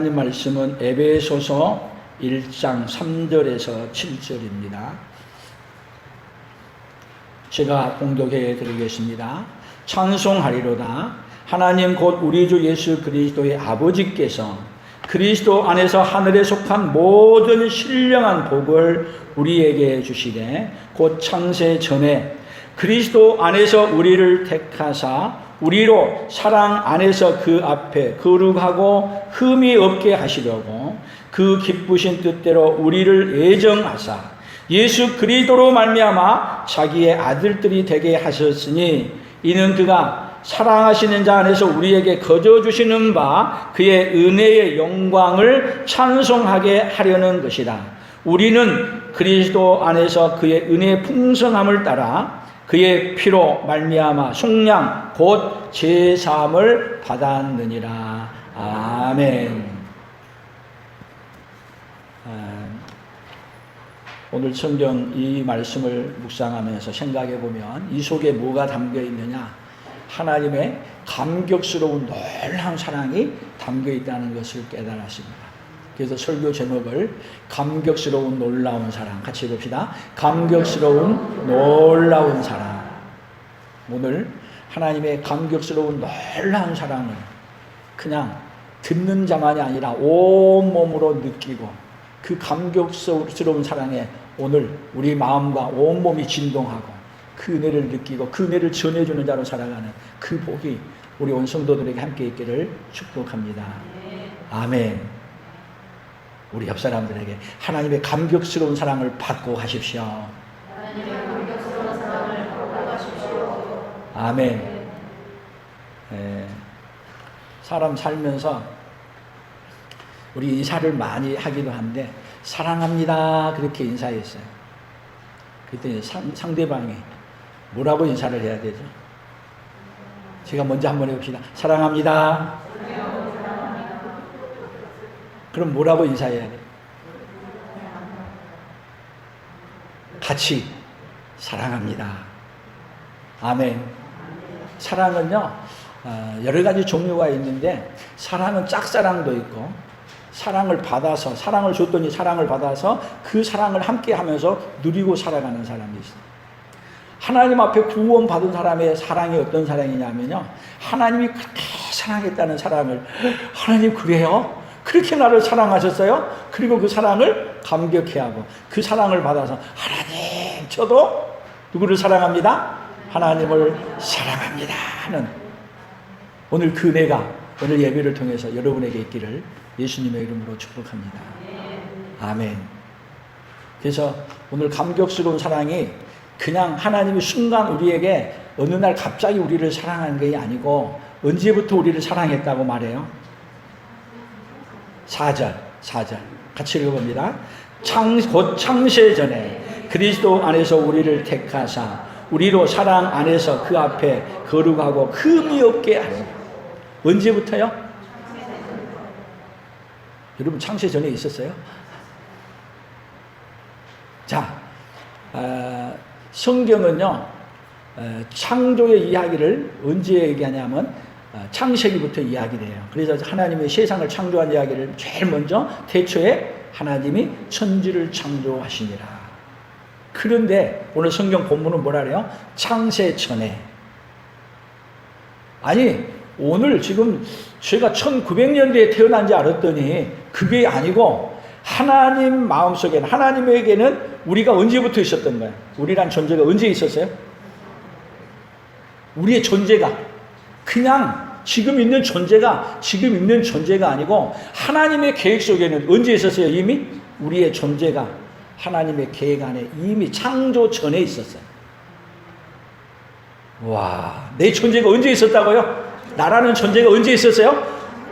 하나님 말씀은 에베소서 1장 3절에서 7절입니다. 제가 봉독해 드리겠습니다. 찬송하리로다. 하나님 곧 우리 주 예수 그리스도의 아버지께서 그리스도 안에서 하늘에 속한 모든 신령한 복을 우리에게 주시되 곧 창세 전에 그리스도 안에서 우리를 택하사 우리로 사랑 안에서 그 앞에 거룩하고 흠이 없게 하시려고 그 기쁘신 뜻대로 우리를 애정하사 예수 그리스도로 말미암아 자기의 아들들이 되게 하셨으니 이는 그가 사랑하시는 자 안에서 우리에게 거저 주시는 바 그의 은혜의 영광을 찬송하게 하려는 것이다. 우리는 그리스도 안에서 그의 은혜의 풍성함을 따라 그의 피로 말미암아 속량 곧 제사함을 받았느니라. 아멘. 오늘 성경 이 말씀을 묵상하면서 생각해 보면 이 속에 뭐가 담겨 있느냐? 하나님의 감격스러운 놀라운 사랑이 담겨 있다는 것을 깨달았습니다. 그래서 설교 제목을 감격스러운 놀라운 사랑 같이 봅시다. 감격스러운 놀라운 사랑. 오늘 하나님의 감격스러운 놀라운 사랑을 그냥 듣는 자만이 아니라 온몸으로 느끼고 그 감격스러운 사랑에 오늘 우리 마음과 온몸이 진동하고 그 은혜를 느끼고 그 은혜를 전해주는 자로 살아가는 그 복이 우리 온 성도들에게 함께 있기를 축복합니다. 아멘. 우리 옆 사람들에게 하나님의 감격스러운 사랑을 받고 가십시오. 하나님의 감격스러운 사랑을 받고 가십시오. 아멘. 사람 살면서 우리 인사를 많이 하기도 한데 사랑합니다 그렇게 인사했어요. 그때 상대방이 뭐라고 인사를 해야 되죠? 제가 먼저 한번 해봅시다. 사랑합니다. 그럼 뭐라고 인사해야 돼요? 같이 사랑합니다. 아멘. 사랑은요 여러 가지 종류가 있는데 사랑은 짝사랑도 있고 사랑을 받아서 사랑을 줬더니 사랑을 받아서 그 사랑을 함께 하면서 누리고 살아가는 사람이 있어요. 하나님 앞에 구원받은 사람의 사랑이 어떤 사랑이냐면요 하나님이 그렇게 사랑했다는 사랑을 하나님 그래요? 그렇게 나를 사랑하셨어요? 그리고 그 사랑을 감격해하고 그 사랑을 받아서 하나님 저도 누구를 사랑합니다? 하나님을 사랑합니다 하는 오늘 그 은혜가 오늘 예배를 통해서 여러분에게 있기를 예수님의 이름으로 축복합니다. 아멘. 그래서 오늘 감격스러운 사랑이 그냥 하나님이 순간 우리에게 어느 날 갑자기 우리를 사랑하는 게 아니고 언제부터 우리를 사랑했다고 말해요? 4절 같이 읽어봅니다. 곧 창세 전에 그리스도 안에서 우리를 택하사 우리로 사랑 안에서 그 앞에 거룩하고 흠이 없게 하시고 언제부터요? 여러분 창세 전에 있었어요? 자, 성경은요 창조의 이야기를 언제 얘기하냐면 창세기부터 이야기를 해요. 그래서 하나님이 세상을 창조한 이야기를 제일 먼저 태초에 하나님이 천지를 창조하시니라. 그런데 오늘 성경 본문은 뭐라 그래요? 창세 전에. 아니 오늘 지금 제가 1900년대에 태어난 지 알았더니 그게 아니고 하나님 마음속에는 하나님에게는 우리가 언제부터 있었던 거예요? 우리란 존재가 언제 있었어요? 우리의 존재가 그냥 지금 있는 존재가 아니고 하나님의 계획 속에는 언제 있었어요? 이미 우리의 존재가 하나님의 계획 안에 이미 창조 전에 있었어요. 와, 내 존재가 언제 있었다고요? 나라는 존재가 언제 있었어요?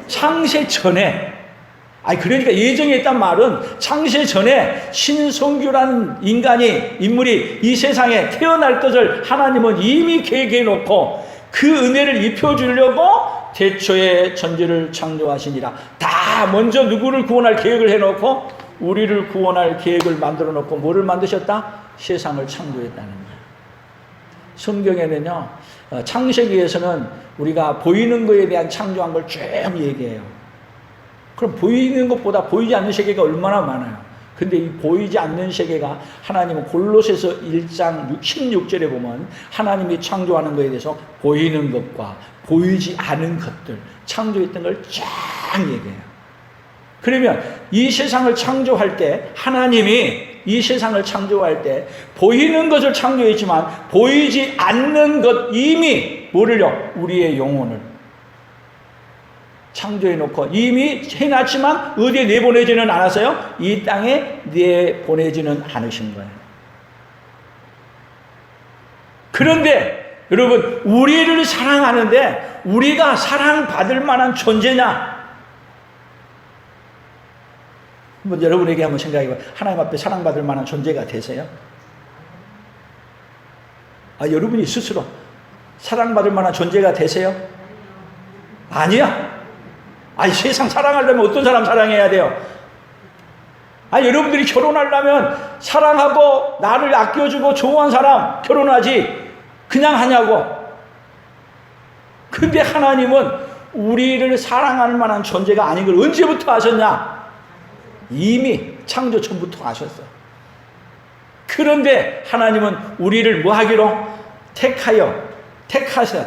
창세 전에. 아니 그러니까 예정에 있단 말은 창세 전에 신성규라는 인물이 이 세상에 태어날 것을 하나님은 이미 계획해 놓고 그 은혜를 입혀주려고 태초에 천지를 창조하시니라. 다 먼저 누구를 구원할 계획을 해놓고 우리를 구원할 계획을 만들어 놓고 뭐를 만드셨다? 세상을 창조했다는 거예요. 성경에는요 창세기에서는 우리가 보이는 것에 대한 창조한 걸 쭉 얘기해요. 그럼 보이는 것보다 보이지 않는 세계가 얼마나 많아요. 근데 이 보이지 않는 세계가 하나님은 골로새서 1장 16절에 보면 하나님이 창조하는 것에 대해서 보이는 것과 보이지 않은 것들, 창조했던 걸 쫙 얘기해요. 그러면 이 세상을 창조할 때 하나님이 이 세상을 창조할 때 보이는 것을 창조했지만 보이지 않는 것 이미 뭐를요? 우리의 영혼을 창조해놓고 이미 해놨지만 어디에 내보내지는 않았어요? 이 땅에 내보내지는 않으신 거예요. 그런데 여러분 우리를 사랑하는데 우리가 사랑받을 만한 존재냐? 한번 여러분에게 한번 생각해봐요. 하나님 앞에 사랑받을 만한 존재가 되세요? 여러분이 스스로 사랑받을 만한 존재가 되세요? 아니야. 세상 사랑하려면 어떤 사람 사랑해야 돼요? 여러분들이 결혼하려면 사랑하고 나를 아껴주고 좋아하는 사람 결혼하지 그냥 하냐고. 근데 하나님은 우리를 사랑할 만한 존재가 아닌 걸 언제부터 아셨냐? 이미 창조 전부터 아셨어. 그런데 하나님은 우리를 뭐 하기로?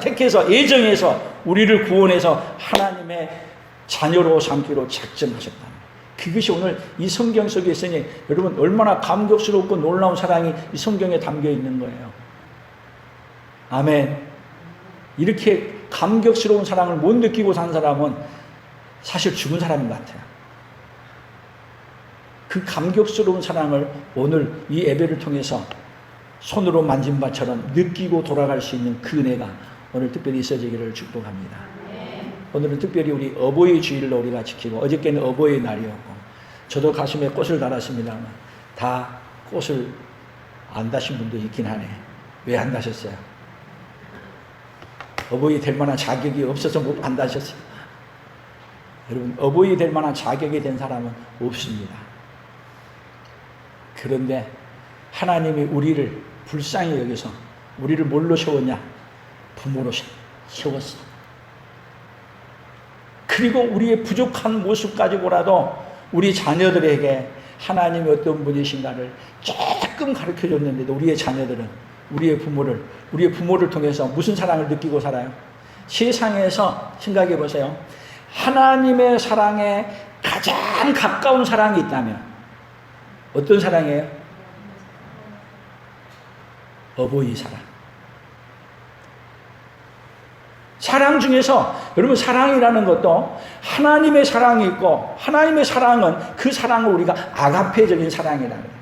택해서 예정해서 우리를 구원해서 하나님의 자녀로 삼기로 작정하셨다. 그것이 오늘 이 성경 속에 있으니 여러분 얼마나 감격스럽고 놀라운 사랑이 이 성경에 담겨 있는 거예요. 아멘. 이렇게 감격스러운 사랑을 못 느끼고 산 사람은 사실 죽은 사람 같아요. 그 감격스러운 사랑을 오늘 이 예배를 통해서 손으로 만진 바처럼 느끼고 돌아갈 수 있는 그 은혜가 오늘 특별히 있어지기를 축복합니다. 오늘은 특별히 우리 어버이 주일로 우리가 지키고 어저께는 어버이 날이었고 저도 가슴에 꽃을 달았습니다만 다 꽃을 안 다신 분도 있긴 하네. 왜 안 다셨어요? 어버이 될 만한 자격이 없어서 못 안 다셨어요. 여러분 어버이 될 만한 자격이 된 사람은 없습니다. 그런데 하나님이 우리를 불쌍히 여기서 우리를 뭘로 세웠냐? 부모로 세웠어. 그리고 우리의 부족한 모습까지 보라도 우리 자녀들에게 하나님이 어떤 분이신가를 조금 가르쳐 줬는데도 우리의 자녀들은 우리의 부모를 통해서 무슨 사랑을 느끼고 살아요? 세상에서 생각해 보세요. 하나님의 사랑에 가장 가까운 사랑이 있다면 어떤 사랑이에요? 어버이 사랑. 사랑 중에서 여러분 사랑이라는 것도 하나님의 사랑이 있고 하나님의 사랑은 그 사랑을 우리가 아가페적인 사랑이라는 거예요.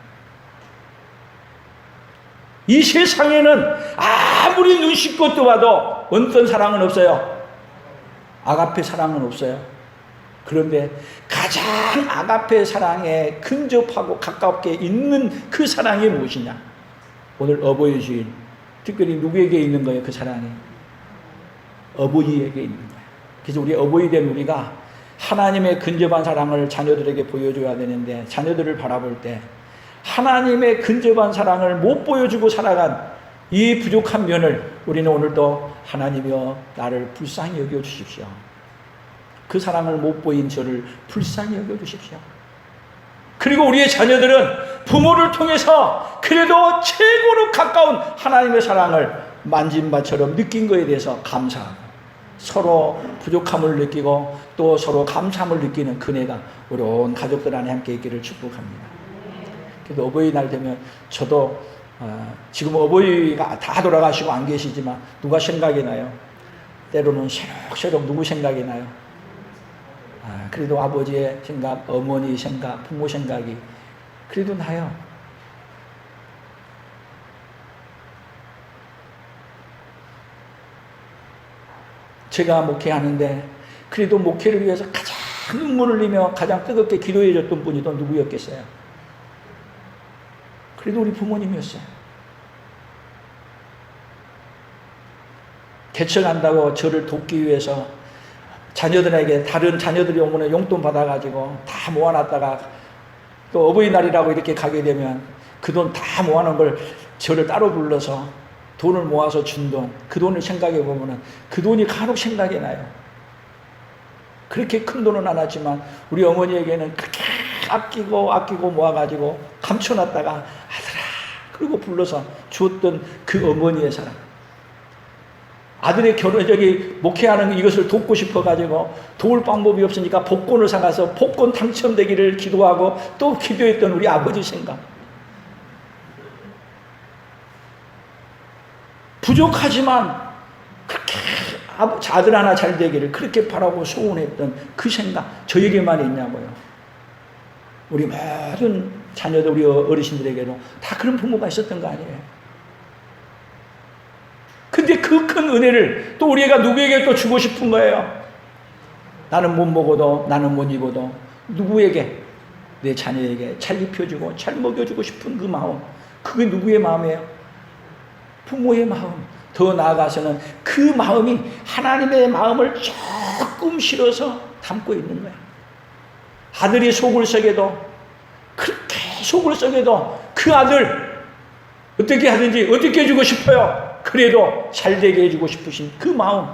이 세상에는 아무리 눈 씻고 떠봐도 어떤 사랑은 없어요. 아가페 사랑은 없어요. 그런데 가장 아가페 사랑에 근접하고 가깝게 있는 그 사랑이 무엇이냐? 오늘 어버이 주일 특별히 누구에게 있는 거예요? 그 사랑이 어버이에게 있는 거예요. 그래서 우리 어버이 된 우리가 하나님의 근접한 사랑을 자녀들에게 보여줘야 되는데 자녀들을 바라볼 때 하나님의 근접한 사랑을 못 보여주고 살아간 이 부족한 면을 우리는 오늘도 하나님이여 나를 불쌍히 여겨주십시오. 그 사랑을 못 보인 저를 불쌍히 여겨주십시오. 그리고 우리의 자녀들은 부모를 통해서 그래도 최고로 가까운 하나님의 사랑을 만진 바처럼 느낀 것에 대해서 감사하고 서로 부족함을 느끼고 또 서로 감사함을 느끼는 그네가 우리 온 가족들 안에 함께 있기를 축복합니다. 그래도 어버이날 되면 저도 지금 어버이가 다 돌아가시고 안 계시지만 누가 생각이 나요? 때로는 새록새록 누구 생각이 나요? 그래도 아버지의 생각, 어머니 생각, 부모 생각이 그래도 나요. 제가 목회하는데 그래도 목회를 위해서 가장 눈물을 흘리며 가장 뜨겁게 기도해 줬던 분이 또 누구였겠어요? 그래도 우리 부모님이었어요. 개척한다고 저를 돕기 위해서 자녀들에게 다른 자녀들이 오면 용돈 받아가지고 다 모아놨다가 또 어버이날이라고 이렇게 가게 되면 그 돈 다 모아놓은 걸 저를 따로 불러서 돈을 모아서 준 돈, 그 돈을 생각해 보면은 그 돈이 간혹 생각이 나요. 그렇게 큰 돈은 안 왔지만 우리 어머니에게는 그렇게 아끼고 모아가지고 감춰놨다가 아들아 그리고 불러서 주었던 그 어머니의 사랑. 아들의 결혼 목회하는 이것을 돕고 싶어가지고 도울 방법이 없으니까 복권을 사가서 복권 당첨되기를 기도하고 또 기도했던 우리 아버지 생각. 부족하지만 그렇게 아들 하나 잘 되기를 그렇게 바라고 소원했던 그 생각 저에게만 있냐고요. 우리 모든 자녀들 우리 어르신들에게도 다 그런 부모가 있었던 거 아니에요. 근데 그 큰 은혜를 또 우리 애가 누구에게 또 주고 싶은 거예요. 나는 못 먹어도 나는 못 입어도 누구에게 내 자녀에게 잘 입혀주고 잘 먹여주고 싶은 그 마음. 그게 누구의 마음이에요? 부모의 마음. 더 나아가서는 그 마음이 하나님의 마음을 조금 실어서 담고 있는 거야. 아들이 속을 썩여도 그렇게 속을 썩여도 그 아들 어떻게 하든지 어떻게 해주고 싶어요. 그래도 잘되게 해주고 싶으신 그 마음.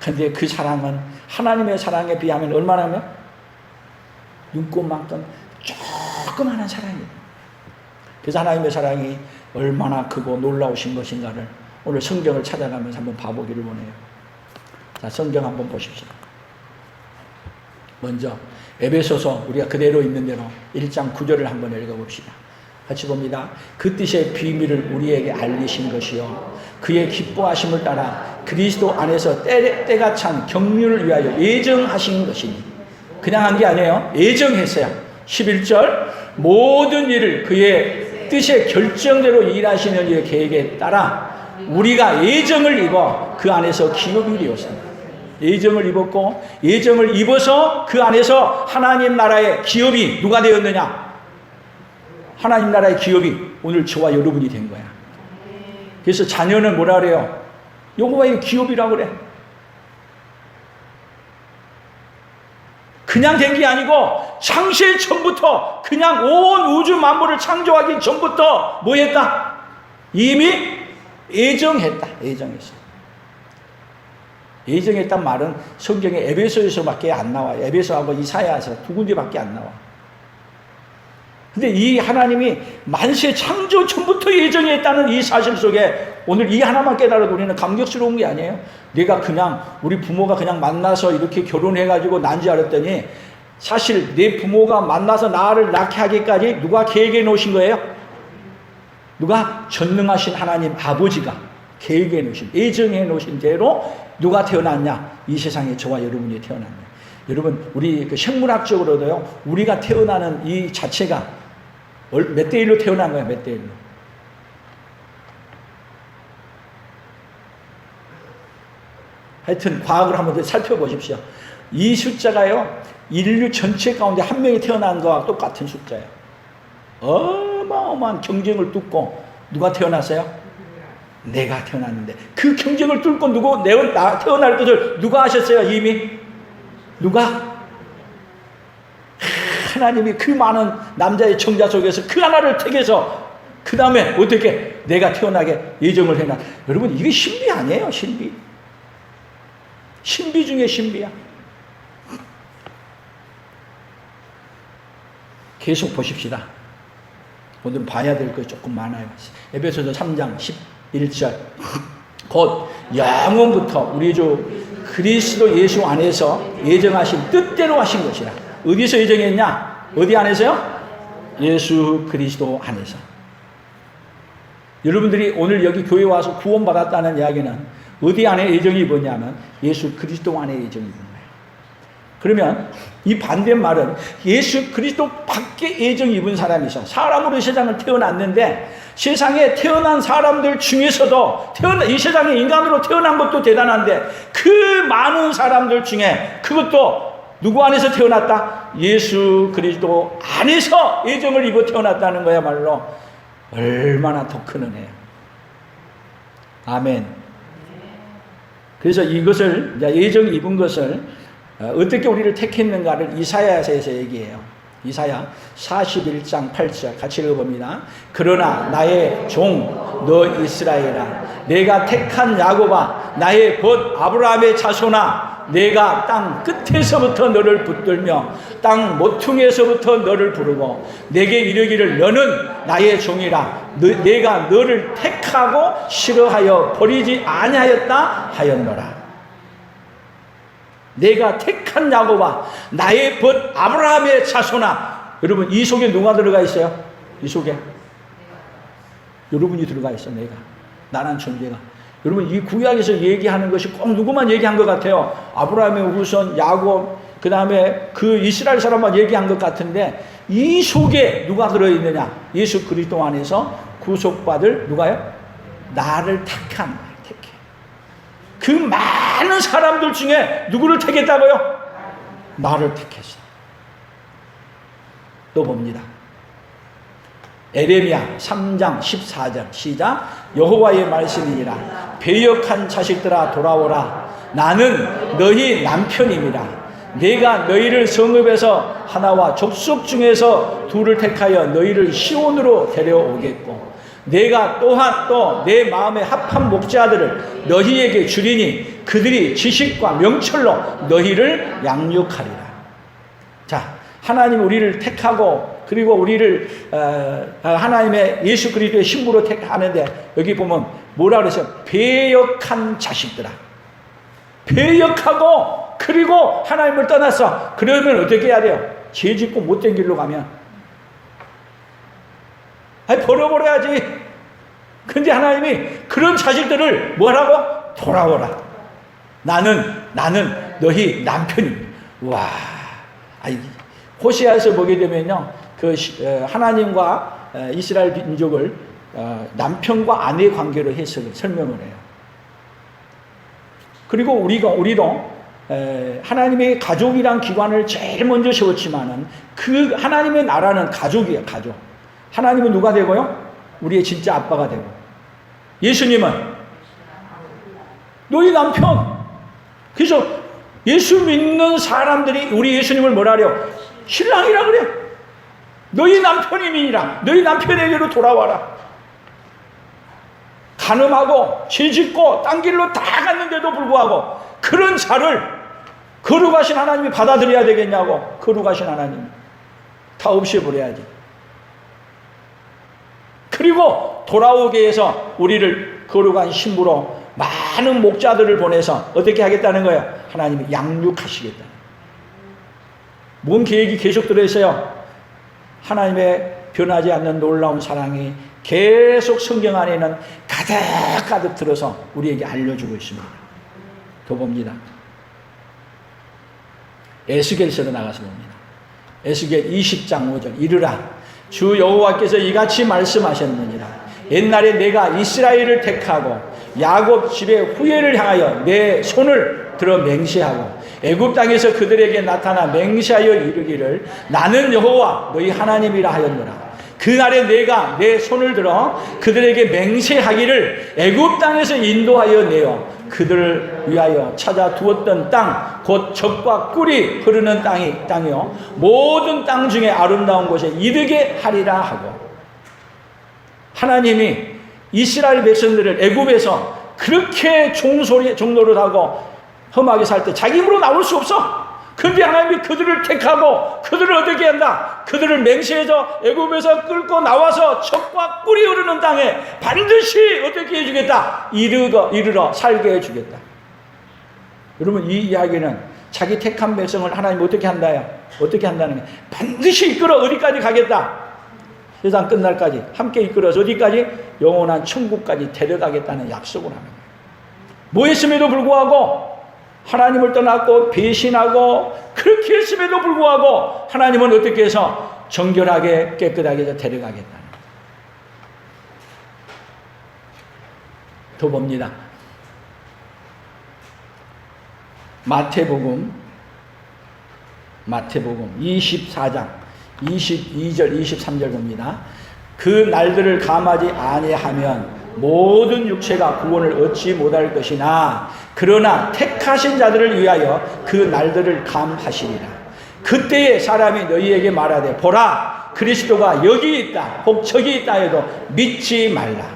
근데 그 사랑은 하나님의 사랑에 비하면 얼마나 하면 눈꽃만큼 조그마한 사랑이에요. 그래서 하나님의 사랑이 얼마나 크고 놀라우신 것인가를 오늘 성경을 찾아가면서 한번 봐보기를 원해요. 자, 성경 한번 보십시오. 먼저 에베소서 우리가 그대로 있는 대로 1장 9절을 한번 읽어봅시다. 같이 봅니다. 그 뜻의 비밀을 우리에게 알리신 것이요 그의 기뻐하심을 따라 그리스도 안에서 때가 찬 경륜을 위하여 예정하신 것이니. 그냥 한 게 아니에요. 예정했어요. 11절 모든 일을 그의 뜻의 결정대로 일하시는 이의 계획에 따라 우리가 예정을 입어 그 안에서 기업이 되었습니다. 예정을 입었고 예정을 입어서 그 안에서 하나님 나라의 기업이 누가 되었느냐? 하나님 나라의 기업이 오늘 저와 여러분이 된 거야. 그래서 자녀는 뭐라 그래요? 여호와의 기업이라고 그래. 그냥 된 게 아니고 창세 전부터 그냥 온 우주 만물을 창조하기 전부터 뭐 했다? 이미 예정했다. 예정했어. 예정했단 말은 성경에 에베소에서밖에 안 나와요. 에베소하고 이사야서 두 군데밖에 안 나와. 근데 이 하나님이 만세 창조 전부터 예정했다는 이 사실 속에 오늘 이 하나만 깨달아도 우리는 감격스러운 게 아니에요. 내가 그냥 우리 부모가 그냥 만나서 이렇게 결혼해가지고 난 줄 알았더니 사실 내 부모가 만나서 나를 낳게 하기까지 누가 계획해 놓으신 거예요? 누가? 전능하신 하나님 아버지가 계획해 놓으신, 예정해 놓으신 대로 누가 태어났냐? 이 세상에 저와 여러분이 태어났냐. 여러분 우리 그 생물학적으로도요 우리가 태어나는 이 자체가 몇 대 1로 태어난 거예요. 몇 대 1로. 하여튼 과학을 한번 살펴보십시오. 이 숫자가요 인류 전체 가운데 한 명이 태어난 거와 똑같은 숫자예요. 어마어마한 경쟁을 뚫고 누가 태어났어요? 내가 태어났는데 그 경쟁을 뚫고 나 태어날 것을 누가 하셨어요? 이미? 누가? 하나님이 그 많은 남자의 청자 속에서 그 하나를 택해서 그 다음에 어떻게 내가 태어나게 예정을 해놔. 여러분 이게 신비 아니에요. 신비. 신비 중에 신비야. 계속 보십시다. 오늘 봐야 될 거 조금 많아요. 에베소서 3장 11절 곧 영원부터 우리 주 그리스도 예수 안에서 예정하신 뜻대로 하신 것이라. 어디서 예정했냐? 어디 안에서요? 예수 그리스도 안에서. 여러분들이 오늘 여기 교회 와서 구원받았다는 이야기는 어디 안에 예정이 입었냐면 예수 그리스도 안에 예정이 입은 거예요. 그러면 이 반대말은 예수 그리스도 밖에 예정이 입은 사람이 있어. 사람으로 세상을 태어났는데 세상에 태어난 사람들 중에서도 이 세상에 인간으로 태어난 것도 대단한데 그 많은 사람들 중에 그것도 누구 안에서 태어났다? 예수 그리스도 안에서 예정을 입어 태어났다는 거야말로 얼마나 더 큰 은혜예요. 아멘. 그래서 이것을 예정 입은 것을 어떻게 우리를 택했는가를 이사야서에서 얘기해요. 이사야 41장 8절 같이 읽어봅니다. 그러나 나의 종 너 이스라엘아, 내가 택한 야곱아, 나의 벗 아브라함의 자손아, 내가 땅 끝에서부터 너를 붙들며 땅 모퉁이에서부터 너를 부르고 내게 이르기를 너는 나의 종이라, 내가 너를 택하고 싫어하여 버리지 아니하였다 하였노라. 내가 택한 야곱아, 나의 벗 아브라함의 자손아. 여러분, 이 속에 누가 들어가 있어요? 이 속에 여러분이 들어가 있어. 내가, 나란 존재가. 여러분, 이 구약에서 얘기하는 것이 꼭 누구만 얘기한 것 같아요. 아브라함의 후손 야곱, 그 다음에 그 이스라엘 사람만 얘기한 것 같은데, 이 속에 누가 들어있느냐? 예수 그리스도 안에서 구속받을 누가요? 나를 택한, 택해. 그 많은 사람들 중에 누구를 택했다고요? 나를 택했어. 또 봅니다. 에레미야 3장 14절 시작. 여호와의 말씀이니라. 배역한 자식들아 돌아오라. 나는 너희 남편임이라. 내가 너희를 성읍에서 하나와 족속 중에서 둘을 택하여 너희를 시온으로 데려오겠고 내가 또한 또 내 마음에 합한 목자들을 너희에게 주리니 그들이 지식과 명철로 너희를 양육하리라. 자, 하나님 우리를 택하고 그리고 우리를 하나님의 예수 그리스도의 신부로 택하는데 여기 보면 뭐라 그랬어요? 배역한 자식들아. 배역하고 그리고 하나님을 떠났어. 그러면 어떻게 해야 돼요? 죄 짓고 못된 길로 가면 버려버려야지. 근데 하나님이 그런 자식들을 뭐라고? 돌아오라. 나는 너희 남편입니다. 와, 호세아에서 보게 되면요, 그 하나님과 이스라엘 민족을 남편과 아내 관계로 설명을 해요. 그리고 우리도 하나님의 가족이란 기관을 제일 먼저 세웠지만은 그 하나님의 나라는 가족이에요, 가족. 하나님은 누가 되고요? 우리의 진짜 아빠가 되고. 예수님은 너희 남편. 그래서 예수 믿는 사람들이 우리 예수님을 뭐라 그래요? 신랑이라 그래. 너희 남편임이니라. 너희 남편에게로 돌아와라. 간음하고 죄짓고 딴 길로 다 갔는데도 불구하고 그런 자를 거룩하신 하나님이 받아들여야 되겠냐고. 거룩하신 하나님 다 없애버려야지. 그리고 돌아오게 해서 우리를 거룩한 신부로 많은 목자들을 보내서 어떻게 하겠다는 거예요? 하나님이 양육하시겠다. 뭔 계획이 계속 들어있어요? 하나님의 변하지 않는 놀라운 사랑이 계속 성경 안에는 가득가득 들어서 우리에게 알려주고 있습니다. 더 봅니다. 에스겔서로 나가서 봅니다. 에스겔 20장 5절. 이르라 주 여호와께서 이같이 말씀하셨느니라. 옛날에 내가 이스라엘을 택하고 야곱 집의 후예를 향하여 내 손을 들어 맹세하고 애굽 땅에서 그들에게 나타나 맹세하여 이르기를 나는 여호와 너희 하나님이라 하였노라. 그날에 내가 내 손을 들어 그들에게 맹세하기를 애굽 땅에서 인도하여 내어 그들을 위하여 찾아 두었던 땅 곧 젖과 꿀이 흐르는 땅이요 모든 땅 중에 아름다운 곳에 이르게 하리라 하고. 하나님이 이스라엘 백성들을 애굽에서 그렇게 종노릇 하고 험하게 살 때 자기 힘으로 나올 수 없어. 근데 하나님이 그들을 택하고 그들을 어떻게 한다? 그들을 맹세해서 애굽에서 끌고 나와서 젖과 꿀이 흐르는 땅에 반드시 어떻게 해주겠다? 이르러 살게 해주겠다. 여러분, 이 이야기는 자기 택한 백성을 하나님 어떻게 한다요? 어떻게 한다는 거예요? 반드시 이끌어 어디까지 가겠다? 세상 끝날까지 함께 이끌어서 어디까지? 영원한 천국까지 데려가겠다는 약속을 하는 거예요. 뭐 했음에도 불구하고 하나님을 떠났고 배신하고 그렇게 했음에도 불구하고 하나님은 어떻게 해서 정결하게 깨끗하게 해서 데려가겠다는 거예요. 더 봅니다. 마태복음 24장 22절 23절 봅니다. 그 날들을 감하지 아니하면 모든 육체가 구원을 얻지 못할 것이나 그러나 택하신 자들을 위하여 그 날들을 감하시리라. 그때에 사람이 너희에게 말하되 보라 그리스도가 여기 있다 혹 저기 있다 해도 믿지 말라.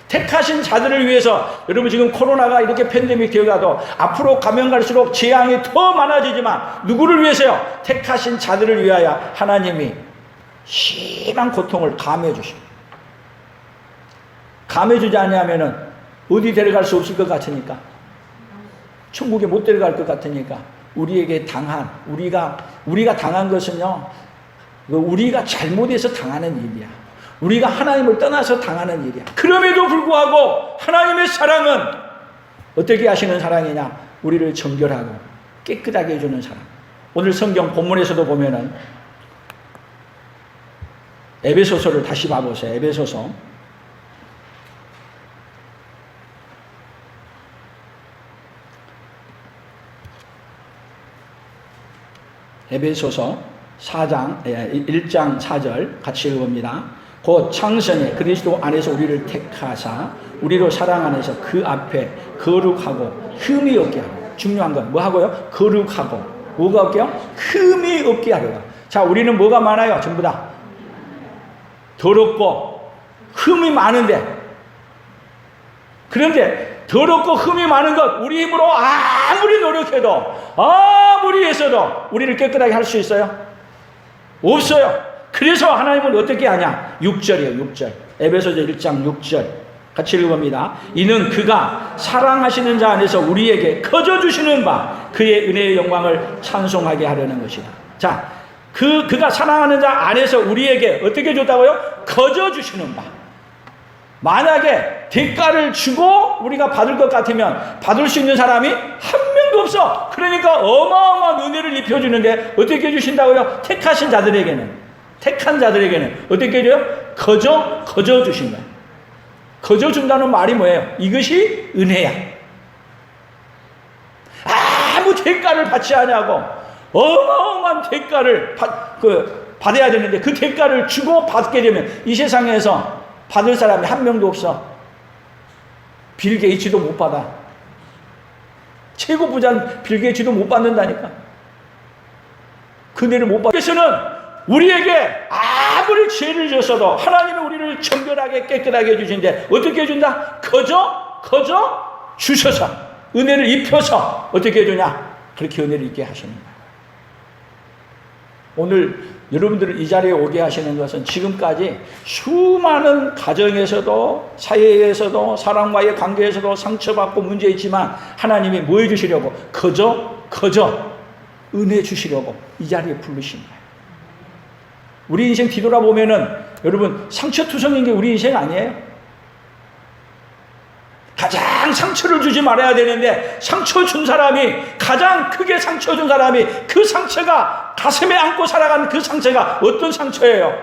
택하신 자들을 위해서 여러분 지금 코로나가 이렇게 팬데믹 되어가도 앞으로 가면 갈수록 재앙이 더 많아지지만 누구를 위해서요? 택하신 자들을 위하여 하나님이 심한 고통을 감해 주십니다. 감해 주지 않으면은 어디 데려갈 수 없을 것 같으니까, 천국에 못 데려갈 것 같으니까 우리에게 당한 우리가 당한 것은요, 우리가 잘못해서 당하는 일이야. 우리가 하나님을 떠나서 당하는 일이야. 그럼에도 불구하고 하나님의 사랑은 어떻게 하시는 사랑이냐? 우리를 정결하고 깨끗하게 해주는 사랑. 오늘 성경 본문에서도 보면은 에베소서를 다시 봐보세요. 에베소서 1장 4절 같이 읽어봅니다. 곧 창세에 그리스도 안에서 우리를 택하사 우리로 사랑 안에서 그 앞에 거룩하고 흠이 없게 하고, 중요한 건 뭐 하고요? 거룩하고 뭐가 없게요? 흠이 없게 하려고. 자, 우리는 뭐가 많아요? 전부 다 더럽고 흠이 많은데, 그런데 더럽고 흠이 많은 것 우리 힘으로 아무리 노력해도 아무리 애써도 우리를 깨끗하게 할 수 있어요? 없어요. 그래서 하나님은 어떻게 하냐? 6절이에요. 6절. 에베소서 1장 6절 같이 읽어봅니다. 이는 그가 사랑하시는 자 안에서 우리에게 거저 주시는 바 그의 은혜의 영광을 찬송하게 하려는 것이다. 자, 그가 사랑하는 자 안에서 우리에게 어떻게 줬다고요? 거저 주시는 바. 만약에 대가를 주고 우리가 받을 것 같으면 받을 수 있는 사람이 한 명도 없어. 그러니까 어마어마한 은혜를 입혀주는데 어떻게 주신다고요? 택한 자들에게는 어떻게 해줘요? 거저 주신 거예요. 거저 준다는 말이 뭐예요? 이것이 은혜야. 아무 대가를 받지 않냐고 어마어마한 대가를 받아야 되는데 그 대가를 주고 받게 되면 이 세상에서 받을 사람이 한 명도 없어. 빌 게이츠도 못 받아. 최고 부자는 빌 게이츠도 못 받는다니까. 그 은혜를 못 받아. 그래서는 우리에게 아무리 죄를 졌어도 하나님이 우리를 정결하게 깨끗하게 해주신데 어떻게 해준다? 거저 주셔서 은혜를 입혀서 어떻게 해주냐? 그렇게 은혜를 입게 하시는 거예요. 오늘 여러분들을 이 자리에 오게 하시는 것은 지금까지 수많은 가정에서도 사회에서도 사람과의 관계에서도 상처받고 문제 있지만 하나님이 뭐 해주시려고? 거저 은혜 주시려고 이 자리에 부르신 거예요. 우리 인생 뒤돌아보면은 여러분 상처투성인 게 우리 인생 아니에요? 가장 상처를 주지 말아야 되는데 상처 준 사람이, 가장 크게 상처 준 사람이 그 상처가 가슴에 안고 살아가는 그 상처가 어떤 상처예요?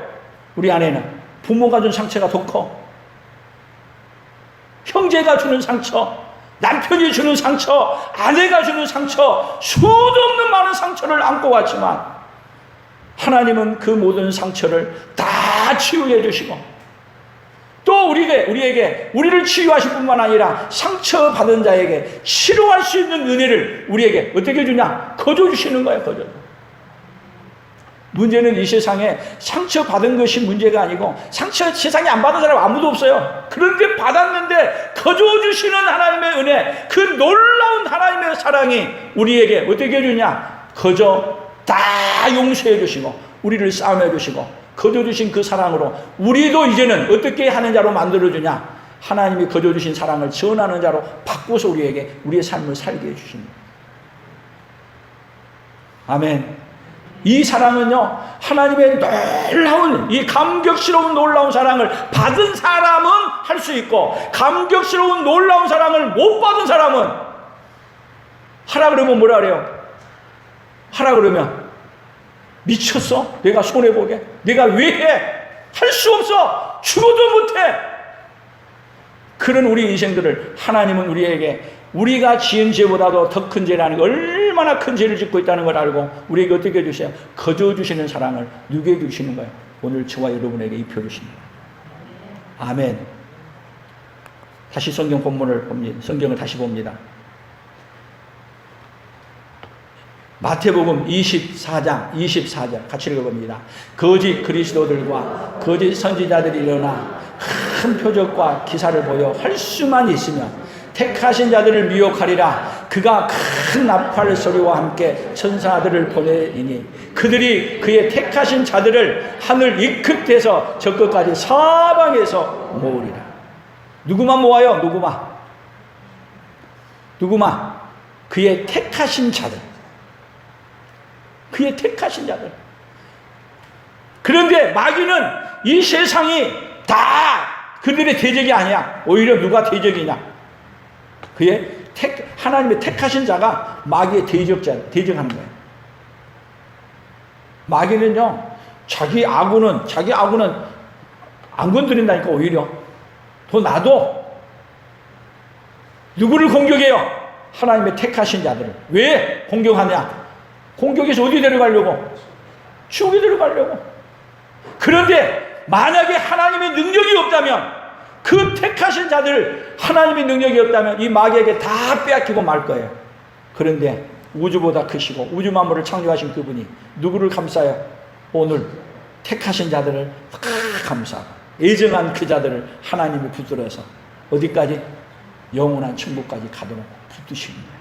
우리 안에는 부모가 준 상처가 더 커. 형제가 주는 상처, 남편이 주는 상처, 아내가 주는 상처, 수도 없는 많은 상처를 안고 왔지만 하나님은 그 모든 상처를 다 치유해 주시고 또 우리를 치유하실 뿐만 아니라 상처받은 자에게 치료할 수 있는 은혜를 우리에게 어떻게 주냐? 거저 주시는 거예요. 거저. 문제는 이 세상에 상처받은 것이 문제가 아니고 상처 세상에 안 받은 사람 아무도 없어요. 그런데 받았는데 거저 주시는 하나님의 은혜, 그 놀라운 하나님의 사랑이 우리에게 어떻게 해주냐? 거저 다 용서해 주시고 우리를 싸움해 주시고 거저 주신 그 사랑으로 우리도 이제는 어떻게 하는 자로 만들어주냐? 하나님이 거저 주신 사랑을 전하는 자로 바꿔서 우리에게 우리의 삶을 살게 해주십니다. 아멘. 이 사랑은요, 하나님의 놀라운, 이 감격스러운 놀라운 사랑을 받은 사람은 할 수 있고, 감격스러운 놀라운 사랑을 못 받은 사람은 하라 그러면 뭐라 그래요? 하라 그러면 미쳤어? 내가 손해보게? 내가 왜 해? 할 수 없어! 죽어도 못해! 그런 우리 인생들을 하나님은 우리에게 우리가 지은 죄보다도 더 큰 죄라는 걸, 얼마나 큰 죄를 짓고 있다는 걸 알고 우리에게 어떻게 해주세요? 거저 주시는 사랑을 누구에게 주시는 거예요? 오늘 저와 여러분에게 입혀주십니다. 아멘. 다시 성경 본문을 봅니다. 성경을 다시 봅니다. 마태복음 24장 같이 읽어봅니다. 거짓 그리스도들과 거짓 선지자들이 일어나 큰 표적과 기사를 보여 할 수만 있으면 택하신 자들을 미혹하리라. 그가 큰 나팔 소리와 함께 천사들을 보내리니 그들이 그의 택하신 자들을 하늘 이 끝에서 저 끝까지 사방에서 모으리라. 누구만 모아요? 누구만? 그의 택하신 자들. 그의 택하신 자들. 그런데 마귀는 이 세상이 다 그들의 대적이 아니야. 오히려 누가 대적이냐? 하나님의 택하신 자가 마귀의 대적하는 거예요. 마귀는요, 자기 아구는 안 건드린다니까, 오히려. 더 나도. 누구를 공격해요? 하나님의 택하신 자들을. 왜 공격하냐? 공격해서 어디 데려가려고? 지옥에 데려가려고. 그런데 만약에 하나님의 능력이 없다면, 그 택하신 자들 하나님의 능력이 없다면 이 마귀에게 다 빼앗기고 말 거예요. 그런데 우주보다 크시고 우주 만물을 창조하신 그분이 누구를 감싸요? 오늘 택하신 자들을 감싸고 예정한 그 자들을 하나님이 붙들어서 어디까지? 영원한 천국까지 가도록 붙드시는 거예요.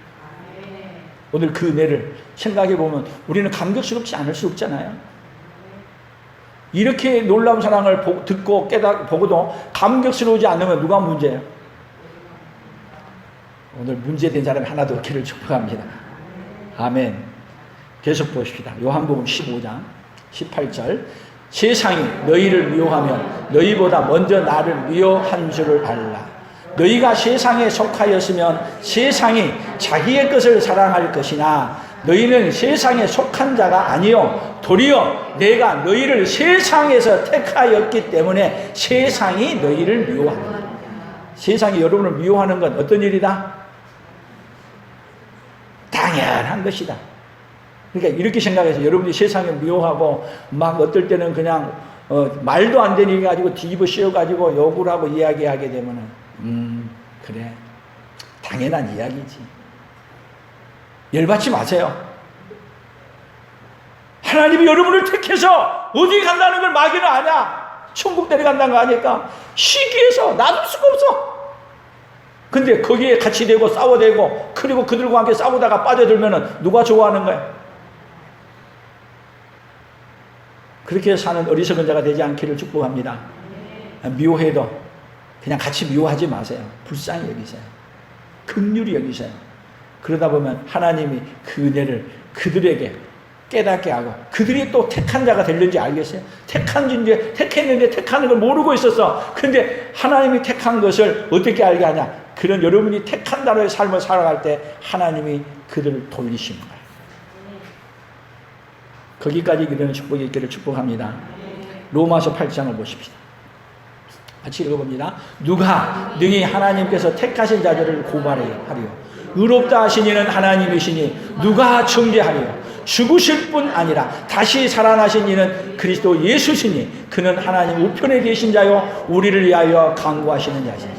오늘 그 은혜를 생각해 보면 우리는 감격스럽지 않을 수 없잖아요. 이렇게 놀라운 사랑을 듣고 보고도 감격스러우지 않으면 누가 문제예요? 오늘 문제된 사람이 하나도 없기를 축복합니다. 아멘. 계속 보십시다. 요한복음 15장 18절. 세상이 너희를 미워하면 너희보다 먼저 나를 미워한 줄을 알라. 너희가 세상에 속하였으면 세상이 자기의 것을 사랑할 것이나 너희는 세상에 속한 자가 아니요 도리어 내가 너희를 세상에서 택하였기 때문에 세상이 너희를 미워한다. 세상이 여러분을 미워하는 건 어떤 일이다? 당연한 것이다. 그러니까 이렇게 생각해서 여러분이 세상에 미워하고 막 어떨 때는 그냥 말도 안 되는 일 가지고 뒤집어 씌워가지고 욕을 하고 이야기하게 되면은 그래 당연한 이야기지. 열받지 마세요. 하나님이 여러분을 택해서 어디 간다는 걸 마귀는 아냐. 천국 데려간다는 거 아니까 시기해서 놔둘 수가 없어. 근데 거기에 같이 되고 싸워대고 그리고 그들과 함께 싸우다가 빠져들면은 누가 좋아하는 거야? 그렇게 사는 어리석은 자가 되지 않기를 축복합니다. 미워해도 그냥 같이 미워하지 마세요. 불쌍히 여기세요. 긍휼히 여기세요. 그러다 보면 하나님이 그 은혜를 그들에게 깨닫게 하고 그들이 또 택한 자가 되는지 알겠어요? 택했는데 택하는 걸 모르고 있었어. 근데 하나님이 택한 것을 어떻게 알게 하냐? 그런 여러분이 택한 자로의 삶을 살아갈 때 하나님이 그들을 돌리시는 거예요. 거기까지 이르는 축복이 있기를 축복합니다. 로마서 8장을 보십시다. 같이 읽어봅니다. 누가 능히 하나님께서 택하신 자들을 고발하리요? 의롭다 하신 이는 하나님이시니 누가 정죄하리요? 죽으실 뿐 아니라 다시 살아나신 이는 그리스도 예수시니 그는 하나님 우편에 계신 자요 우리를 위하여 간구하시는 자시니.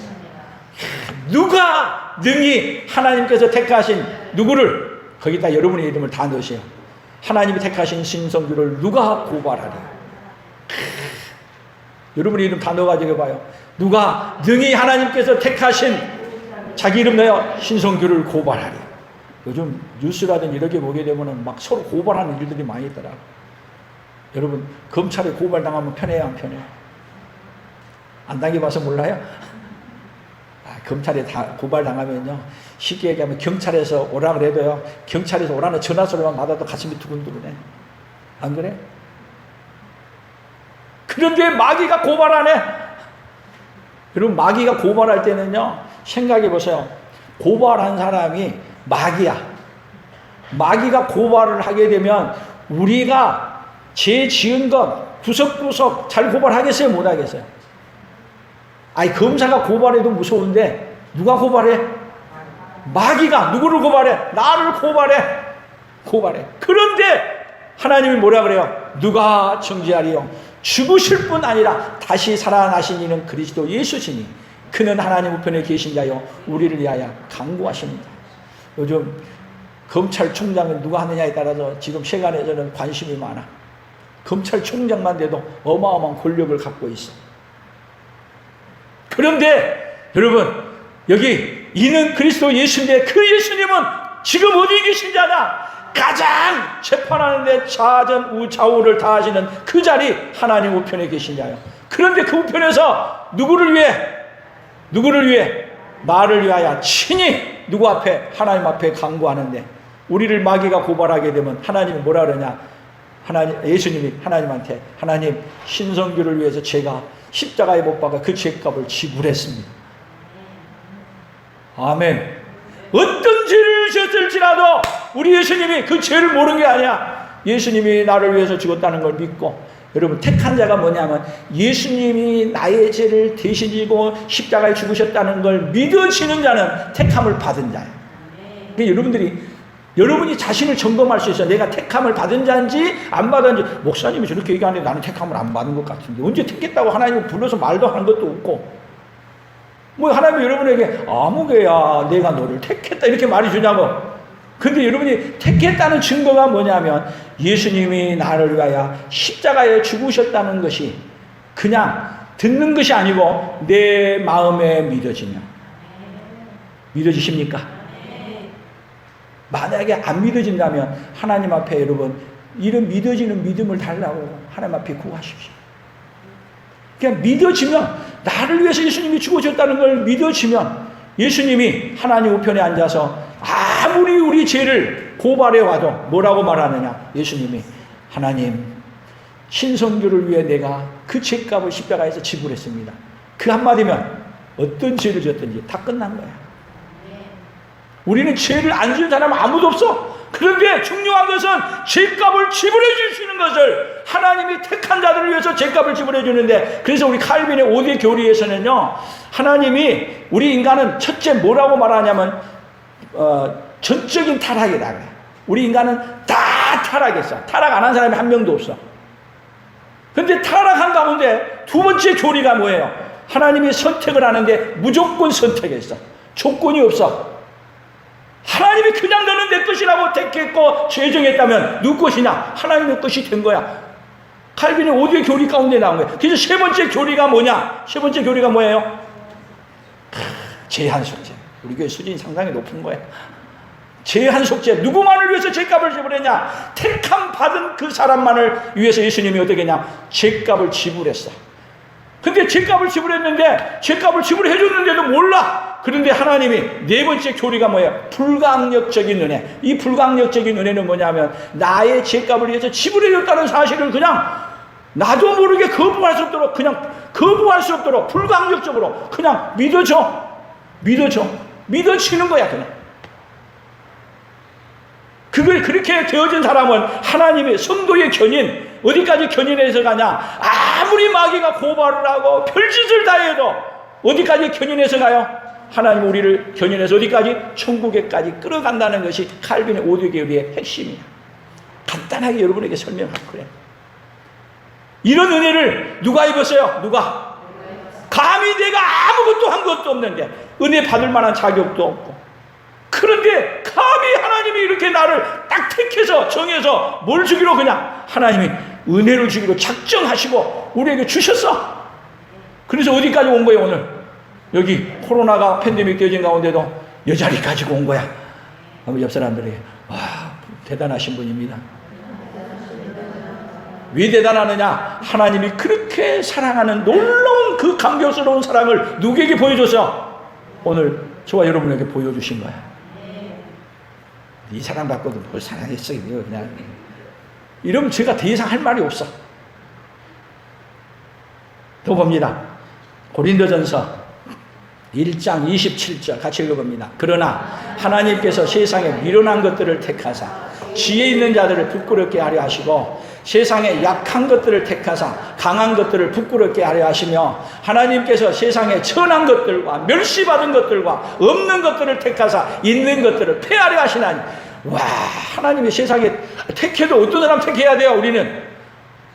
누가 능히 하나님께서 택하신 누구를 거기다 여러분의 이름을 다 넣으세요. 하나님이 택하신 신성규를 누가 고발하리요? 여러분의 이름 다 넣어가지고 봐요. 누가 능히 하나님께서 택하신 자기 이름 넣어 신성규를 고발하리. 요즘 뉴스라든지 이렇게 보게 되면 막 서로 고발하는 일들이 많이 있더라. 여러분 검찰에 고발당하면 편해요, 안 편해요? 안 당해봐서 몰라요? 검찰에 다 고발당하면요 쉽게 얘기하면 경찰에서 오라 그래도요 경찰에서 오라는 전화 소리만 받아도 가슴이 두근두근해. 안 그래? 그런데 마귀가 고발하네. 여러분 마귀가 고발할 때는요 생각해 보세요. 고발한 사람이 마귀야. 마귀가 고발을 하게 되면 우리가 죄 지은 것 구석구석 잘 고발하겠어요? 못하겠어요? 아니 검사가 고발해도 무서운데 누가 고발해? 마귀가 누구를 고발해? 나를 고발해. 그런데 하나님이 뭐라 그래요? 누가 정죄하리요? 죽으실 뿐 아니라 다시 살아나신 이는 그리스도 예수시니 그는 하나님 우편에 계신 자요 우리를 위하여 간구하십니다. 요즘 검찰총장은 누가 하느냐에 따라서 지금 세간에 저는 관심이 많아. 검찰총장만 돼도 어마어마한 권력을 갖고 있어. 그런데 여러분, 여기 이는 그리스도 예수인데 그 예수님은 지금 어디 계신지 아냐? 가장 재판하는 데 좌우를 다하시는 그 자리 하나님 우편에 계신 자요. 그런데 그 우편에서 누구를 위해 나를 위하여 친히 누구 앞에? 하나님 앞에 간구하는데, 우리를 마귀가 고발하게 되면 하나님이 뭐라 그러냐? 예수님이 하나님한테, 하나님, 신성규를 위해서 제가 십자가에 못 박아 그 죄값을 지불했습니다. 아멘. 어떤 죄를 지었을지라도 우리 예수님이 그 죄를 모르는 게 아니야. 예수님이 나를 위해서 죽었다는 걸 믿고, 여러분, 택한 자가 뭐냐면 예수님이 나의 죄를 대신 지고 십자가에 죽으셨다는 걸 믿어지는 자는 택함을 받은 자예요. 그러니까 여러분이 자신을 점검할 수 있어요. 내가 택함을 받은 자인지 안 받은지. 목사님이 저렇게 얘기하는데 나는 택함을 안 받은 것 같은데, 언제 택했다고 하나님을 불러서 말도 하는 것도 없고, 뭐 하나님이 여러분에게 아무개야 내가 너를 택했다 이렇게 말해주냐고. 근데 여러분이 택했다는 증거가 뭐냐면 예수님이 나를 위하여 십자가에 죽으셨다는 것이 그냥 듣는 것이 아니고 내 마음에 믿어지면. 믿어지십니까? 만약에 안 믿어진다면 하나님 앞에 여러분 이런 믿어지는 믿음을 달라고 하나님 앞에 구하십시오. 그냥 믿어지면, 나를 위해서 예수님이 죽으셨다는 걸 믿어지면 예수님이 하나님 우편에 앉아서 아무리 우리 죄를 고발해 와도 뭐라고 말하느냐? 예수님이, 하나님, 신성규를 위해 내가 그 죄값을 십자가에서 지불했습니다. 그 한마디면 어떤 죄를 지었든지 다 끝난 거야. 우리는 죄를 안 지은 사람은 아무도 없어. 그런데 중요한 것은 죄값을 지불해 주시는 것을, 하나님이 택한 자들을 위해서 죄값을 지불해 주는데, 그래서 우리 칼빈의 5대 교리에서는요, 하나님이 우리 인간은 첫째 뭐라고 말하냐면 전적인 타락이다. 우리 인간은 다 타락했어. 타락 안 한 사람이 한 명도 없어. 그런데 타락한 가운데 두 번째 교리가 뭐예요? 하나님이 선택을 하는데 무조건 선택했어. 조건이 없어. 하나님이 그냥 너는 내 것이라고 택했고 죄정했다면 누구 것이냐? 하나님의 것이 된 거야. 칼빈의 5대 교리 가운데 나온 거예요. 그래서 세 번째 교리가 뭐냐? 세 번째 교리가 뭐예요? 제한 속죄. 우리 교회 수준이 상당히 높은 거예요. 제한 속죄. 누구만을 위해서 죄값을 지불했냐? 택함 받은 그 사람만을 위해서 예수님이 어떻게 했냐? 죄값을 지불했어. 근데 죄값을 지불했는데, 죄값을 지불해 줬는데도 몰라. 그런데 하나님이 네 번째 교리가 뭐예요? 불강력적인 은혜. 이 불강력적인 은혜는 뭐냐면 나의 죄값을 위해서 지불해 줬다는 사실을 그냥 나도 모르게 거부할 수 없도록 불강력적으로 그냥 믿어지는 거야. 그냥 그걸 그렇게 되어진 사람은 하나님의 성도의 견인, 어디까지 견인해서 가냐? 아무리 마귀가 고발을 하고 별짓을 다 해도 어디까지 견인해서 가요? 하나님 우리를 견인해서 어디까지? 천국에까지 끌어간다는 것이 칼빈의 5대 교리의 핵심이야. 간단하게 여러분에게 설명할 거예요. 이런 은혜를 누가 입었어요? 누가? 감히 내가 아무것도 한 것도 없는데, 은혜 받을 만한 자격도 없고, 그런데 감히 하나님이 이렇게 나를 딱 택해서 정해서 뭘 주기로, 그냥 하나님이 은혜를 주기로 작정하시고 우리에게 주셨어. 그래서 어디까지 온 거예요? 오늘 여기 코로나가 팬데믹 되어진 가운데도 이 자리 가지고 온 거야. 아마 옆 사람들에게, 와, 대단하신 분입니다. 왜 대단하느냐? 하나님이 그렇게 사랑하는 놀라운 그 감격스러운 사랑을 누구에게 보여줘서 오늘 저와 여러분에게 보여주신 거야. 이 사랑 받고도 뭘 사랑했어, 이거 그냥. 이러면 제가 더 이상 할 말이 없어. 또 봅니다. 고린도전서 1장 27절 같이 읽어봅니다. 그러나 하나님께서 세상에 미련한 것들을 택하사 지혜 있는 자들을 부끄럽게 하려 하시고, 세상에 약한 것들을 택하사 강한 것들을 부끄럽게 하려 하시며, 하나님께서 세상에 천한 것들과 멸시받은 것들과 없는 것들을 택하사 있는 것들을 폐하려 하시나니. 와, 하나님이 세상에 택해도 어떤 사람 택해야 돼요? 우리는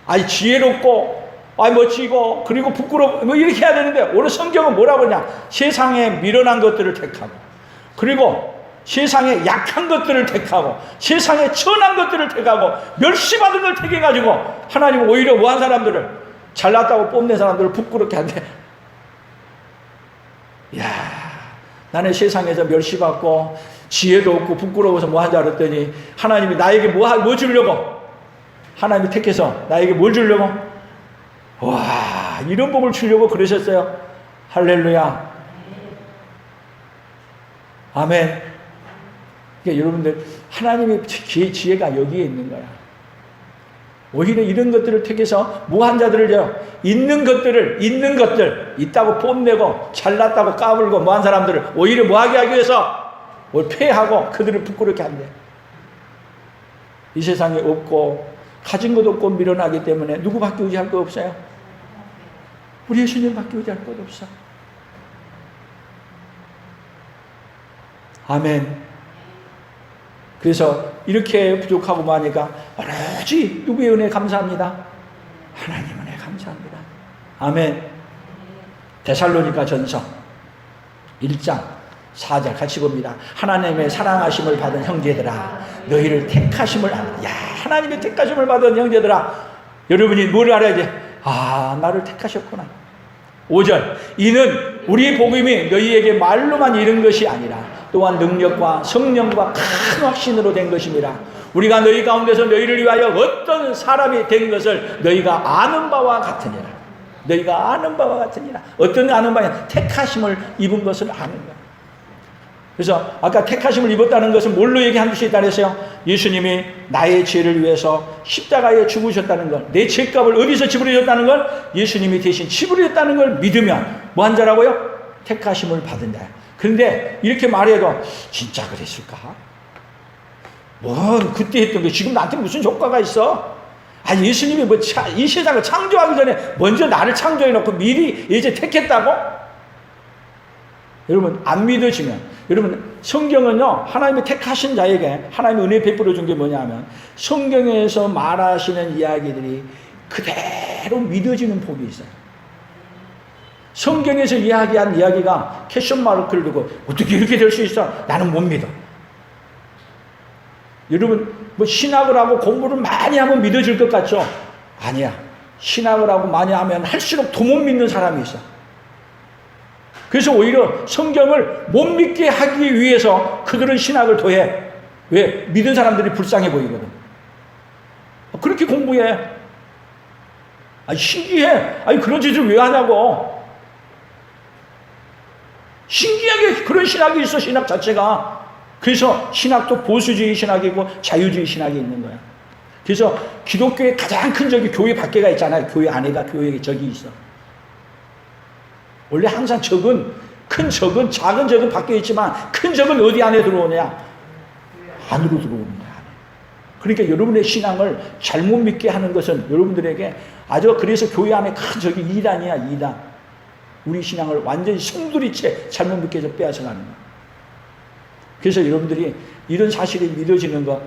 아니 지혜롭고 멋지고 그리고 부끄럽고 뭐 이렇게 해야 되는데, 오늘 성경은 뭐라고 하냐? 세상에 미련한 것들을 택하고, 그리고 세상에 약한 것들을 택하고 세상에 천한 것들을 택하고 멸시받은 걸 택해가지고 하나님은 오히려 뭐한 사람들을 잘났다고 뽐낸 사람들을 부끄럽게 한대. 이야, 나는 세상에서 멸시받고 지혜도 없고 부끄러워서 뭐 하지 알았더니 하나님이 나에게 뭐 주려고? 하나님이 택해서 나에게 뭘 주려고? 와, 이런 복을 주려고 그러셨어요. 할렐루야. 아멘. 그러니까 여러분들 하나님의 지혜가 여기에 있는 거야. 오히려 이런 것들을 택해서 무한 자들을요, 있는 것들 있다고 뽐내고 잘났다고 까불고 뭐한 사람들을 오히려 뭐하게 하기 위해서 뭘 폐하고 그들을 부끄럽게 한대. 이 세상에 없고 가진 것 없고 밀어나기 때문에 누구밖에 의지할 거 없어요? 우리 예수님밖에 의지할 것 없어. 아멘. 그래서 이렇게 부족하고 마니까 오로지 누구의 은혜 감사합니다? 하나님 은혜 감사합니다. 아멘. 데살로니가 전서 1장 4절 같이 봅니다. 하나님의 사랑하심을 받은 형제들아, 너희를 택하심을 알아. 야, 하나님의 택하심을 받은 형제들아, 여러분이 뭘 알아야 돼? 아, 나를 택하셨구나. 5절, 이는 우리의 복음이 너희에게 말로만 이른 것이 아니라 또한 능력과 성령과 큰 확신으로 된 것입니다. 우리가 너희 가운데서 너희를 위하여 어떤 사람이 된 것을 너희가 아는 바와 같으니라. 너희가 아는 바와 같으니라. 어떤 아는 바냐? 택하심을 입은 것을 아는 거야. 그래서 아까 택하심을 입었다는 것은 뭘로 얘기한 수 있다 그랬어요? 예수님이 나의 죄를 위해서 십자가에 죽으셨다는 걸, 내 죄값을 어디서 지불해줬다는 걸, 예수님이 대신 지불해줬다는 걸 믿으면 뭐 한 자라고요? 택하심을 받은 자야. 그런데 이렇게 말해도 진짜 그랬을까? 뭔 그때 했던 게 지금 나한테 무슨 효과가 있어? 아, 예수님이 이 세상을 창조하기 전에 먼저 나를 창조해놓고 미리 이제 택했다고? 여러분, 안 믿어지면, 여러분, 성경은요, 하나님이 택하신 자에게 하나님의 은혜 베풀어 준 게 뭐냐 하면, 성경에서 말하시는 이야기들이 그대로 믿어지는 복이 있어요. 성경에서 이야기한 이야기가 캐션 마크를 두고 어떻게 이렇게 될 수 있어? 나는 못 믿어. 여러분, 뭐 신학을 하고 공부를 많이 하면 믿어질 것 같죠? 아니야. 신학을 하고 많이 하면 할수록 더 못 믿는 사람이 있어. 그래서 오히려 성경을 못 믿게 하기 위해서 그들은 신학을 더해. 왜? 믿은 사람들이 불쌍해 보이거든. 그렇게 공부해. 아니, 신기해. 아니, 그런 짓을 왜 하냐고. 신기하게 그런 신학이 있어, 신학 자체가. 그래서 신학도 보수주의 신학이고 자유주의 신학이 있는 거야. 그래서 기독교의 가장 큰 적이 교회 밖에가 있잖아요. 교회 안에가 교회의 적이 있어. 원래 항상 적은, 큰 적은, 작은 적은 밖에 있지만 큰 적은 어디 안에 들어오냐? 안으로 들어오는 거야. 그러니까 여러분의 신앙을 잘못 믿게 하는 것은 여러분들에게 아주, 그래서 교회 안에 큰 적이 이단이야, 이단. 우리 신앙을 완전히 송두리째 잘못 믿게 해서 빼앗아가는 거야. 그래서 여러분들이 이런 사실이 믿어지는 거,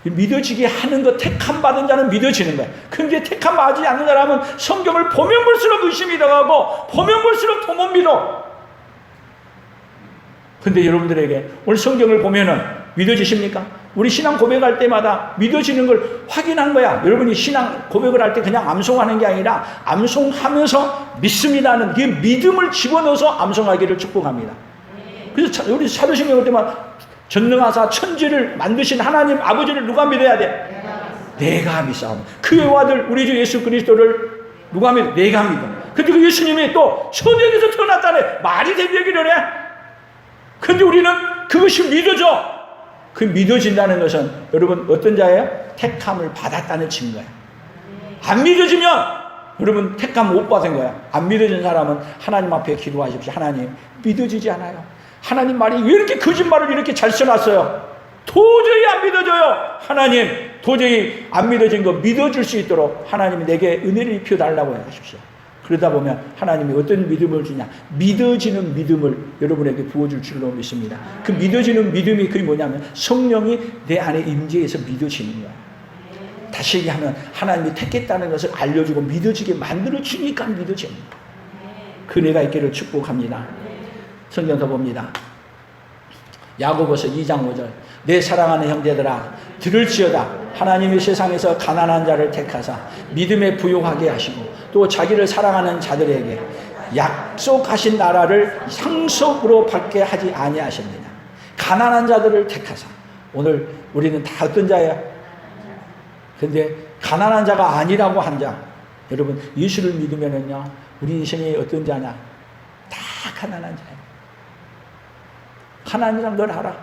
믿어지게 하는 것, 택함 받은 자는 믿어지는 거야. 근데 택함 받지 않는 사람은 성경을 보면 볼수록 의심이 들어가고 보면 볼수록 더 못 믿어. 근데 여러분들에게 오늘 성경을 보면은 믿어지십니까? 우리 신앙 고백할 때마다 믿어지는 걸 확인한 거야. 여러분이 신앙 고백을 할 때 그냥 암송하는 게 아니라 암송하면서 믿습니다는 그 믿음을 집어넣어서 암송하기를 축복합니다. 그래서 우리 사도신경 볼 때마다 전능하사 천지를 만드신 하나님 아버지를 누가 믿어야 돼? 내가 믿사오니. 그의 아들 우리 주 예수 그리스도를 누가 믿어? 내가 믿어. 근데 그 예수님이 또 천국에서 태어났다네. 말이 되는 얘기를 해. 근데 우리는 그것이 믿어져. 그 믿어진다는 것은 여러분 어떤 자예요? 택함을 받았다는 증거야. 안 믿어지면 여러분 택함 못 받은 거야. 안 믿어진 사람은 하나님 앞에 기도하십시오. 하나님, 믿어지지 않아요. 하나님 말이 왜 이렇게 거짓말을 이렇게 잘 써놨어요? 도저히 안 믿어져요. 하나님, 도저히 안 믿어진 거 믿어줄 수 있도록 하나님이 내게 은혜를 입혀달라고 하십시오. 그러다 보면 하나님이 어떤 믿음을 주냐? 믿어지는 믿음을 여러분에게 부어줄 줄로 믿습니다. 그 믿어지는 믿음이 그게 뭐냐면 성령이 내 안에 임재해서 믿어지는 거야. 다시 얘기하면 하나님이 택했다는 것을 알려주고 믿어지게 만들어주니까 믿어지는 거야. 그 은혜가 있기를 축복합니다. 성경서 봅니다. 야고보서 2장 5절. 내 사랑하는 형제들아 들을지어다. 하나님이 세상에서 가난한 자를 택하사 믿음에 부요하게 하시고 또 자기를 사랑하는 자들에게 약속하신 나라를 상속으로 받게 하지 아니하십니다. 가난한 자들을 택하사. 오늘 우리는 다 어떤 자예요? 근데 가난한 자가 아니라고 한 자. 여러분 예수를 믿으면은요 우리 인생이 어떤 자냐? 다 가난한 자예요. 하나님이란 걸 알아.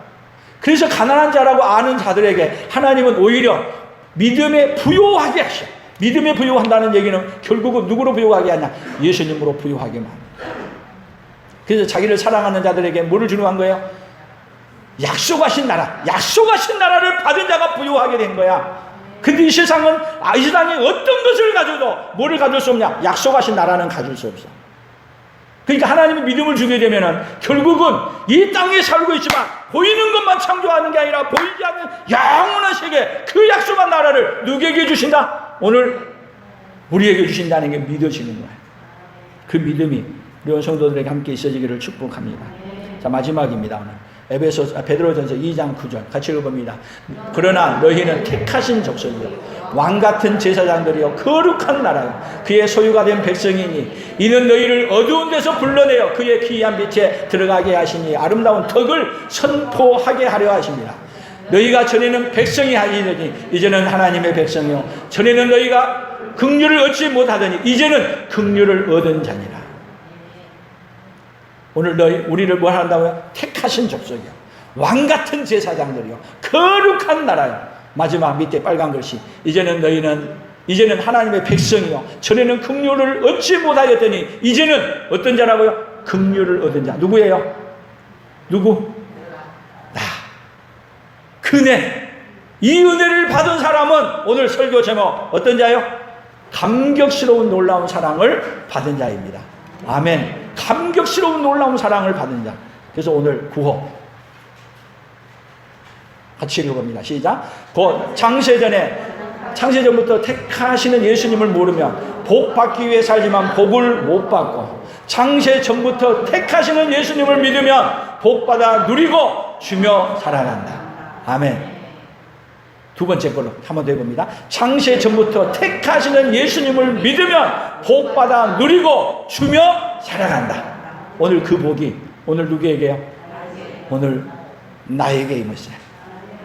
그래서 가난한 자라고 아는 자들에게 하나님은 오히려 믿음에 부요하게 하셔. 믿음에 부요한다는 얘기는 결국은 누구로 부요하게 하냐? 예수님으로 부요하게 만든다. 그래서 자기를 사랑하는 자들에게 뭐를 주는 한 거예요? 약속하신 나라, 약속하신 나라를 받은 자가 부요하게 된 거야. 근데 이 세상은 이 세상에 어떤 것을 가져도 뭐를 가질 수 없냐? 약속하신 나라는 가질 수 없어. 그러니까 하나님의 믿음을 주게 되면은 결국은 이 땅에 살고 있지만 보이는 것만 창조하는 게 아니라 보이지 않는 영원한 세계, 그 약속한 나라를 누구에게 주신다? 오늘 우리에게 주신다는 게 믿어지는 거예요. 그 믿음이 우리 성도들에게 함께 있어지기를 축복합니다. 자, 마지막입니다. 오늘 베드로전서 2장 9절 같이 읽어봅니다. 그러나 너희는 택하신 족속이요 왕같은 제사장들이요 거룩한 나라요 그의 소유가 된 백성이니 이는 너희를 어두운 데서 불러내어 그의 기이한 빛에 들어가게 하시니 아름다운 덕을 선포하게 하려 하십니다. 너희가 전에는 백성이 아니더니 이제는 하나님의 백성이요 전에는 너희가 긍휼을 얻지 못하더니 이제는 긍휼을 얻은 자니라. 오늘 우리를 뭐 한다고요? 택하신 족속이요 왕같은 제사장들이요 거룩한 나라요. 마지막 밑에 빨간 글씨 이제는 하나님의 백성이요 전에는 긍휼을 얻지 못하였더니 이제는 어떤 자라고요? 긍휼을 얻은 자. 누구예요? 누구? 나. 그네. 이 은혜를 받은 사람은 오늘 설교 제목 어떤 자요? 감격스러운 놀라운 사랑을 받은 자입니다. 아멘. 감격스러운 놀라운 사랑을 받은 자. 그래서 오늘 구호 같이 읽어봅니다. 시작. 곧 창세전부터 택하시는 예수님을 모르면 복 받기 위해 살지만 복을 못 받고 창세전부터 택하시는 예수님을 믿으면 복 받아 누리고 주며 살아간다. 아멘. 두 번째 걸로 한 번 더 해봅니다. 창세전부터 택하시는 예수님을 믿으면 복 받아 누리고 주며 살아간다. 오늘 그 복이 오늘 누구에게요? 오늘 나에게 임했어요.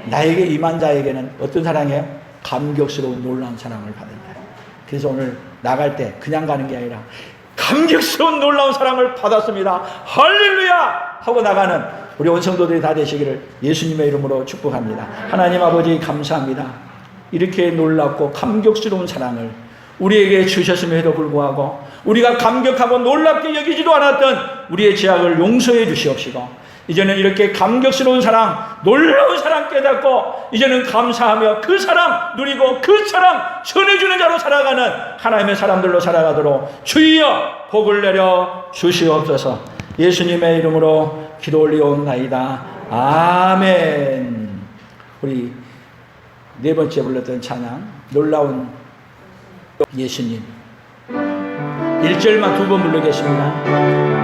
나에게 임한 자에게는 어떤 사랑이에요? 감격스러운 놀라운 사랑을 받은 자. 그래서 오늘 나갈 때 그냥 가는 게 아니라 감격스러운 놀라운 사랑을 받았습니다. 할렐루야! 하고 나가는 우리 온 성도들이 다 되시기를 예수님의 이름으로 축복합니다. 하나님 아버지 감사합니다. 이렇게 놀랍고 감격스러운 사랑을 우리에게 주셨음에도 불구하고 우리가 감격하고 놀랍게 여기지도 않았던 우리의 죄악을 용서해 주시옵시고 이제는 이렇게 감격스러운 사랑, 놀라운 사랑 깨닫고 이제는 감사하며 그 사랑 누리고 그 사랑 전해주는 자로 살아가는 하나님의 사람들로 살아가도록 주여 복을 내려 주시옵소서. 예수님의 이름으로 기도 올리옵나이다. 아멘. 우리 네 번째 불렀던 찬양 놀라운 예수님 1절만 두 번 부르겠습니다.